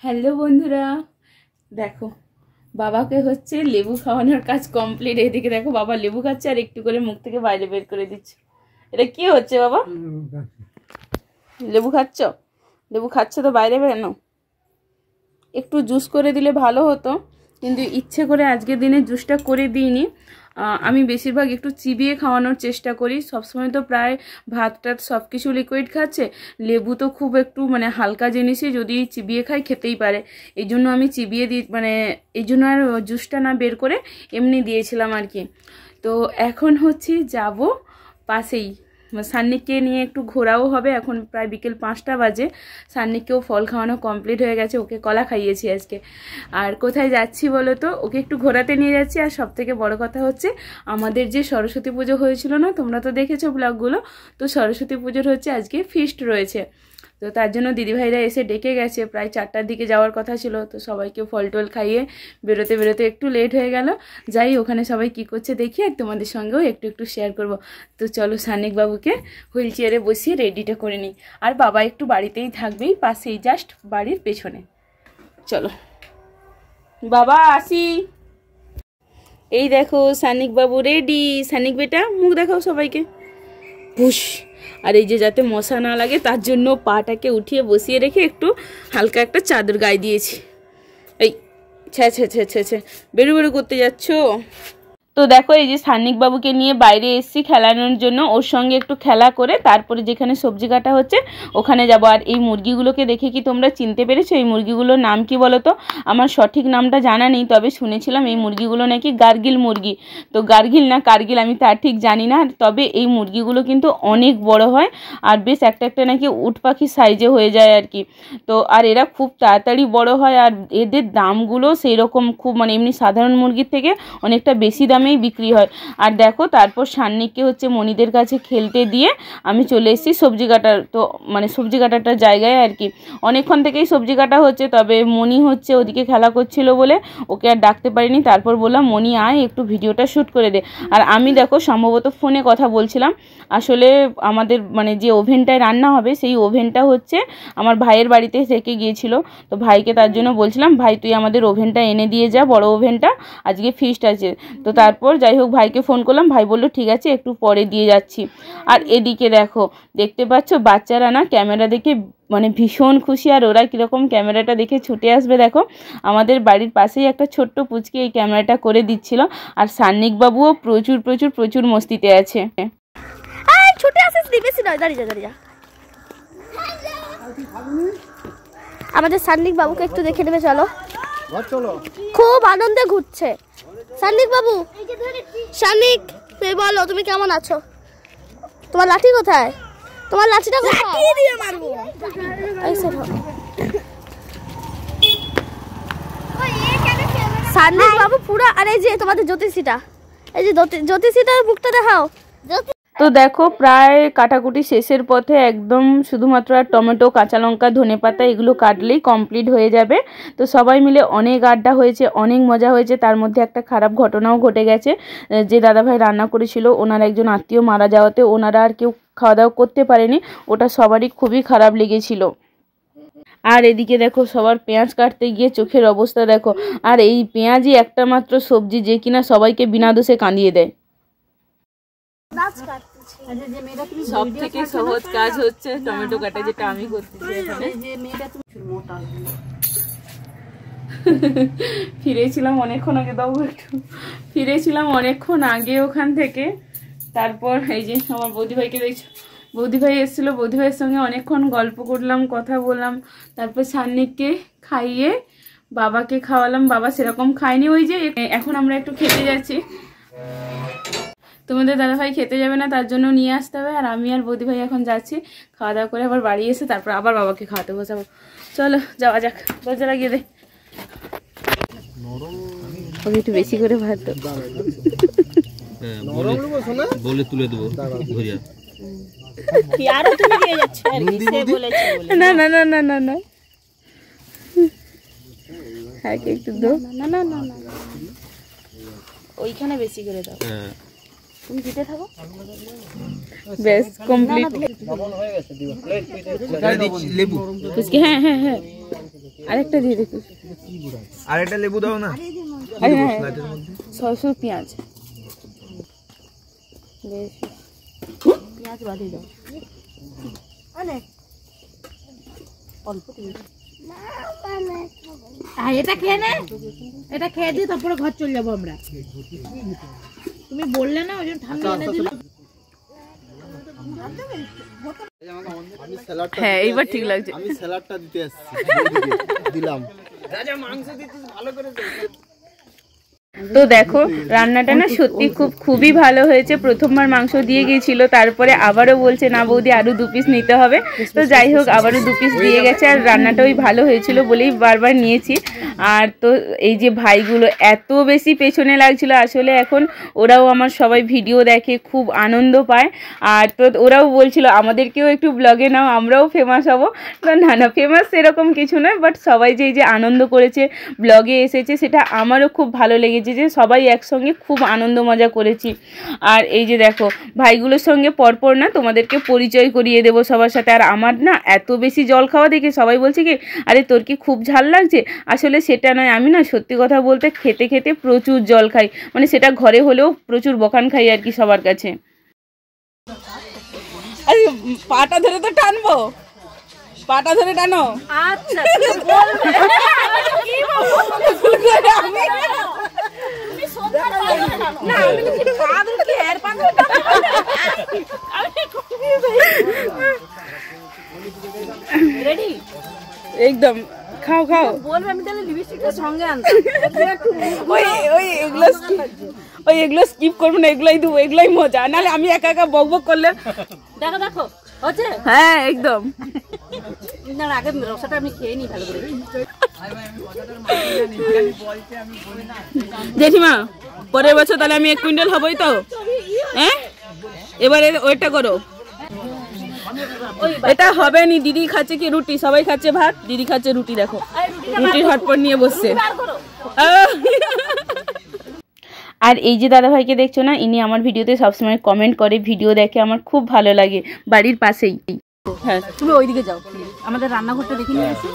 Hello বন্ধুরা, দেখো বাবাকে হচ্ছে লেবু খাওয়ানোর কাজ কমপ্লিট। এদিকে দেখো বাবা লেবু খাচ্ছে আর একটু করে মুখ থেকে বাইরে বের করে দিচ্ছে। এটা কি হচ্ছে বাবা? লেবু খাচ্ছ? লেবু খাচ্ছ তো বাইরে বেরোনো। একটু জুস করে দিলে ভালো হতো, কিন্তু ইচ্ছে করে আজকের দিনে জুসটা করে দিইনি। আমি বেশিরভাগ একটু চিবিয়ে খাওয়ানোর চেষ্টা করি। সবসময় তো প্রায় ভাত টাত সব কিছু লিকুইড খাচ্ছে, লেবু তো খুব একটু মানে হালকা জিনিসই, যদি চিবিয়ে খাই খেতেই পারে। এই জন্য আমি চিবিয়ে দিই, মানে এই জন্য আর জুসটা না বের করে এমনি দিয়েছিলাম আর কি। তো এখন হচ্ছে যাব পাশেই, সান্নিককে নিয়ে একটু ঘোরাও হবে। এখন প্রায় বিকেল 5টা বাজে। সান্নিককেও ফল খাওয়ানো কমপ্লিট হয়ে গেছে, ওকে কলা খাইয়েছি আজকে। আর কোথায় যাচ্ছি বলো তো? ওকে একটু ঘোরাতে নিয়ে যাচ্ছি। আর সব থেকে বড় কথা হচ্ছে, আমাদের যে সরস্বতী পুজো হয়েছিল না, তোমরা তো দেখেছো ব্লগগুলো, তো সরস্বতী পুজোর হচ্ছে আজকে ফিস্ট রয়েছে। তো তার জন্য দিদিভাইরা এসে ডেকে গেছে, প্রায় 4টার দিকে যাওয়ার কথা ছিল। তো সবাইকে ফল টল খাইয়ে বেরোতে বেরোতে একটু লেট হয়ে গেল। যাই, ওখানে সবাই কি করছে দেখি, আর তোমাদের সঙ্গেও একটু একটু শেয়ার করব। তো চলো সানিক বাবুকে হুইল চেয়ারে বসিয়ে রেডিটা করে নিই। আর বাবা একটু বাড়িতেই থাকবেই, পাশেই, জাস্ট বাড়ির পেছনে। চলো বাবা আসি। এই দেখো সানিক বাবু রেডি। সানিক বেটা মুখ দেখাও সবাইকে। হুশ। আর এই যে যাতে মশা না লাগে তার জন্য পাটাকে উঠিয়ে বসিয়ে রেখে একটু হালকা একটা চাদর গায়ে দিয়েছি। এই ছ্যা ছ্যা ছ্যা ছ্যা ছ্যা বেরু বেরু করতে যাচ্ছ? তো দেখো, এই যে সান্নিক বাবুকে নিয়ে বাইরে এসেছি খেলানোর জন্য। ওর সঙ্গে একটু খেলা করে তারপরে যেখানে সবজি কাটা হচ্ছে ওখানে যাব। আর এই মুরগিগুলোকে দেখে কি তোমরা চিনতে পেরেছো? এই মুরগিগুলোর নাম কি বলো তো? আমার সঠিক নামটা জানা নেই, তবে শুনেছিলাম এই মুরগিগুলো নাকি গার্গিল মুরগি। তো গার্গিল না কার্গিল আমি তার ঠিক জানি না, তবে এই মুরগিগুলো কিন্তু অনেক বড় হয় আর বেশ একটা একটা নাকি উট পাখি সাইজে হয়ে যায় আর কি। তো আর এরা খুব তাড়াতাড়ি বড় হয়, আর এদের দামগুলো সেই রকম খুব, মানে এমনি সাধারণ মুরগির থেকে অনেকটা বেশি দামেই বিক্রি হয়। আর দেখো, তারপর সান্নিককে হচ্ছে মনিদের কাছে খেলতে দিয়ে আমি চলে এসেছি সবজি কাটার, তো মানে সবজি কাটাটার জায়গায় আর কি। অনেকক্ষণ থেকেই সবজি কাটা হচ্ছে, তবে মনি হচ্ছে ওদিকে খেলা করছিল বলে ওকে আর ডাকতে পারিনি। তারপর বললাম মনি আয় একটু ভিডিওটা শ্যুট করে দে। আর আমি দেখো সম্ভবত ফোনে কথা বলছিলাম। আসলে আমাদের মানে যে ওভেনটায় রান্না হবে সেই ওভেনটা হচ্ছে আমার ভাইয়ের বাড়িতে থেকে গিয়েছিল। তো ভাইকে তার জন্য বলছিলাম, ভাই তুই আমাদের ওভেনটা এনে দিয়ে যা, বড় ওভেনটা, আজকে ফিস্ট আছে। তো তারপর যাই হোক ভাইকে ফোন করলাম, ভাই বললো ঠিক আছে একটু পরে দিয়ে যাচ্ছি। আর এদিকে দেখো, দেখতে পাচ্ছ বাচ্চারা না ক্যামেরা দেখে মানে ভীষণ খুশি। আর ওরা কীরকম ক্যামেরাটা দেখে ছুটে আসবে দেখো। আমাদের বাড়ির পাশেই একটা ছোট্ট পুচকি এই ক্যামেরাটা করে দিচ্ছিল। আর সান্নিক বাবুও প্রচুর প্রচুর প্রচুর মস্তিতে আছে। ছুটে আসিস, বেশি নয়, দাঁড়িয়ে যা দাঁড়িয়ে যা। আমাদের সান্নিক বাবুকে একটু দেখে নেবে, চলো। খুব আনন্দে ঘুরছে সান্নিক বাবু। সান্নিক তুমি বলো তুমি কেমন আছো? তোমার লাঠি কোথায়? তোমার লাঠিটা কোথায়? দিয়ে মারবো। সান্নিক বাবু পুরো, আর এই যে তোমাদের জ্যোতিষীটা, এই যে জ্যোতিষীটার মুখটা দেখাও। তো দেখো প্রায় কাটাকুটি শেষের পথে একদম, শুধুমাত্র আর টমেটো, কাঁচা লঙ্কা, ধনেপাতা এগুলো কাটলেই কমপ্লিট হয়ে যাবে। তো সবাই মিলে অনেক আড্ডা হয়েছে, অনেক মজা হয়েছে। তার মধ্যে একটা খারাপ ঘটনাও ঘটে গেছে। যে দাদাভাই রান্না করেছিল ওনার একজন আত্মীয় মারা যাওয়াতে ওনারা আর কেউ খাওয়া দাওয়া করতে পারেনি। ওটা সবারই খুবই খারাপ লেগেছিল। আর এদিকে দেখো সবার পেঁয়াজ কাটতে গিয়ে চোখের অবস্থা দেখো। আর এই পেঁয়াজই একটা মাত্র সবজি যে কিনা সবাইকে বিনা দোষে কাঁদিয়ে দেয়। সব থেকে সহজ কাজ হচ্ছে টমেটো কাটা, যেটা আমি করতেছি এখানে। ফিরেছিলাম অনেকক্ষণ আগে, দাও একটু, ফিরেছিলাম অনেকক্ষণ আগে ওখান থেকে। তারপর এই যে আমার বৌদিভাইকে দেখছো, বৌদিভাই এসেছিলো, বৌদিভাইয়ের সঙ্গে অনেকক্ষণ গল্প করলাম, কথা বললাম। তারপর সান্নিককে খাইয়ে বাবাকে খাওয়ালাম, বাবা সেরকম খায়নি। ওই যে এখন আমরা একটু খেতে যাচ্ছি, তোমাদের দাদাভাই খেতে যাবে না, তার জন্য নিয়ে আসতে হবে। আর আমি আর বৌদিভাই এখন যাচ্ছি, খাওয়া দাওয়া করে আবার বাড়ি এসে তারপর আবার বাবাকে খাওয়াতে বসাবো। চলো যাওয়া যাক, দরজা লাগিয়ে দে। ওকে একটু বেশি করে ভাত বলে তুলে দেবো। না না না না না না, হ্যাঁ একটু দো, না না না না, ওইখানে বেশি করে দাও। তুমি দিতে থাকো, বেশ কমপ্লিট। লেবু হ্যাঁ হ্যাঁ হ্যাঁ আরেকটা দিয়ে দেখি, আরেকটা লেবু দাও না। সরষে পেঁয়াজ বেশ, পেঁয়াজ বাদি দাও অল্প। এটা খেয়ে নে, এটা খেয়ে দিয়ে তারপরে ঘর চলে যাবো আমরা। তুমি বললে না ওই জন্য ঠান্ডা এনে দিল। হ্যাঁ এইবার ঠিক লাগছে। আমি স্যালাডটা দিতে আসছি, দিলাম। রাজা মাংস দিতেছ ভালো করে। তো দেখো রান্নাটা না সত্যি খুবই ভালো হয়েছে। প্রথমবার মাংস দিয়ে গিয়েছিল, তারপরে আবারও বলছে না বৌদি আরো 2 পিস নিতে হবে। তো যাই হোক আবারও 2 পিস দিয়ে গেছে, আর রান্নাটা ওই ভালো হয়েছিল বলেই বারবার নিয়েছি। আর তো এই যে ভাইগুলো এত বেশি পেছনে লাগছিল, আসলে এখন ওরাও আমার সবাই ভিডিও দেখে, খুব আনন্দ পায়। আর তো ওরাও বলছিল আমাদেরকেও একটু ব্লগে নাও, আমরাও ফেমাস হব। না ফেমাস সেরকম কিছু নয়, বাট সবাই যে এই যে আনন্দ করেছে, ব্লগে এসেছে, সেটা আমারও খুব ভালো লেগেছে যে সবাই একসঙ্গে খুব আনন্দ মজা করেছি। আর এই যে দেখো ভাইগুলোর সঙ্গে পরপর না তোমাদেরকে পরিচয় করিয়ে দেবো সবার সাথে। আর আমার না এত বেশি জল খাওয়া দেখে সবাই বলছে কি আরে তোর কি খুব ঝাল লাগছে, আসলে সেটা নয়। আমি না সত্যি কথা বলতে খেতে খেতে প্রচুর জল খাই, মানে সেটা ঘরে হলেও প্রচুর বকান খাই আর কি সবার কাছে। আরে পাটা ধরে তো টানবো, পাটা ধরে টানো। আচ্ছা একদম খাও খাও। বলবে আমি তাহলে লিপস্টিকটা সঙ্গে আনতাম। ওই এগুলো স্কিপ করবো না, এগুলোই দেবো, এগুলোই মজা। নাহলে আমি একা একা বক বক করলে। দেখো দেখো হচ্ছে, হ্যাঁ একদম। না আগে রসাটা আমি খেয়ে নিই ভালো করে। জেঠিমা পরের বছর তাহলে আমি 1 কুইন্টাল হবই তো। হ্যাঁ এবারে ওইটা করো। এটা হবে নি। দিদি খাচ্ছে কি রুটি, সবাই খাচ্ছে ভাত, দিদি খাচ্ছে রুটি। দেখো রুটির হটপট নিয়ে বসছে। আর এই যে দাদা ভাইকে দেখছো না, ইনি আমার ভিডিওতে সবসময় কমেন্ট করে, ভিডিও দেখে, আমার খুব ভালো লাগে, বাড়ির পাশেই। হ্যাঁ তুমি ওইদিকে যাও, আমাদের রান্নাঘরটা দেখে নিয়ে আসি।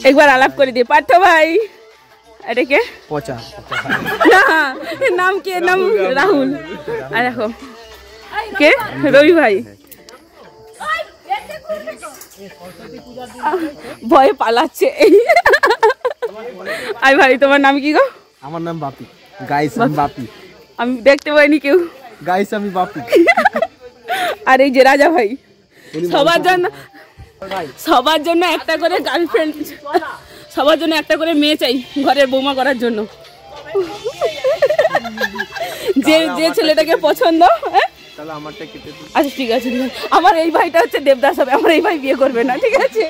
একবার আলাপ করে দিয়ে পার্থ ভাই। এটা কে? পচা না নাম কি? নাম রাহুল। আর দেখো কে? রবি ভাই। ভয়ে পালাচ্ছে। আই ভাই তোমার নাম কি গো? আমার নাম বাপি। গাইস আমি বাপি। আমি দেখতে পাইনি কেউ। গাইস আমি বাপি। আর এই যে রাজা ভাই, সবার জন্য একটা করে গার্লফ্রেন্ড, সবার জন্য একটা করে মেয়ে চাই ঘরের বৌমা করার জন্য। যে ছেলেটাকে পছন্দ। আচ্ছা ঠিক আছে, আমার এই ভাইটা হচ্ছে দেবদাস হবে, আমার এই ভাই বিয়ে করবে না, ঠিক আছে?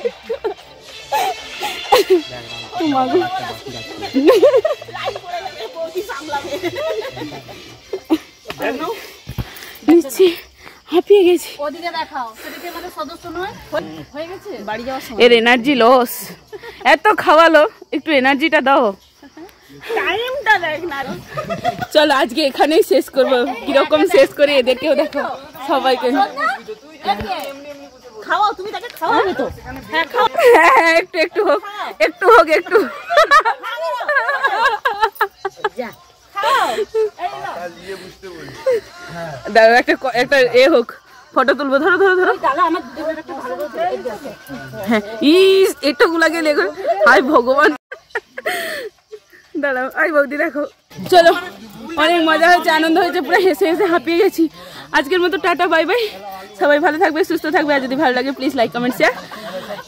হাঁপিয়ে গেছি। এর এনার্জি লস। এত খাওয়ালো, একটু এনার্জিটা দাও। চলো আজকে এখানেই শেষ করবো। কিরকম শেষ করে এদেরকেও দেখো, সবাইকে। খাওয়াও তুমি, তাকে খাওয়াবে তো। হ্যাঁ একটু হোক, একটু দাও, একটা এ হোক, ফটো তুলবো। ধরো হ্যাঁ এটা গুলাকে দেখো। হাই ভগবান, দাঁড়াও। আই বৌদি দেখো। চলো অনেক মজা হয়েছে, আনন্দ হয়েছে, পুরো হেসে হেসে হাঁপিয়ে গেছি। আজকের মতো টাটা, বাই বাই। সবাই ভালো থাকবে, সুস্থ থাকবে। আর যদি ভালো লাগে please like, comment, share.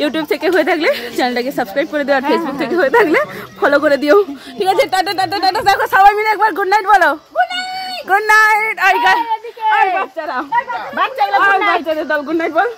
YouTube থেকে হয়ে থাকলে চ্যানেলটাকে সাবস্ক্রাইব করে দিও, আর ফেসবুক থেকে হয়ে থাকলে ফলো করে দিও, ঠিক আছে? Tata tata tata. দেখো সবাই মিলে একবার গুড নাইট বলো। Good night. বাচ্চাদের দল গুড নাইট বল।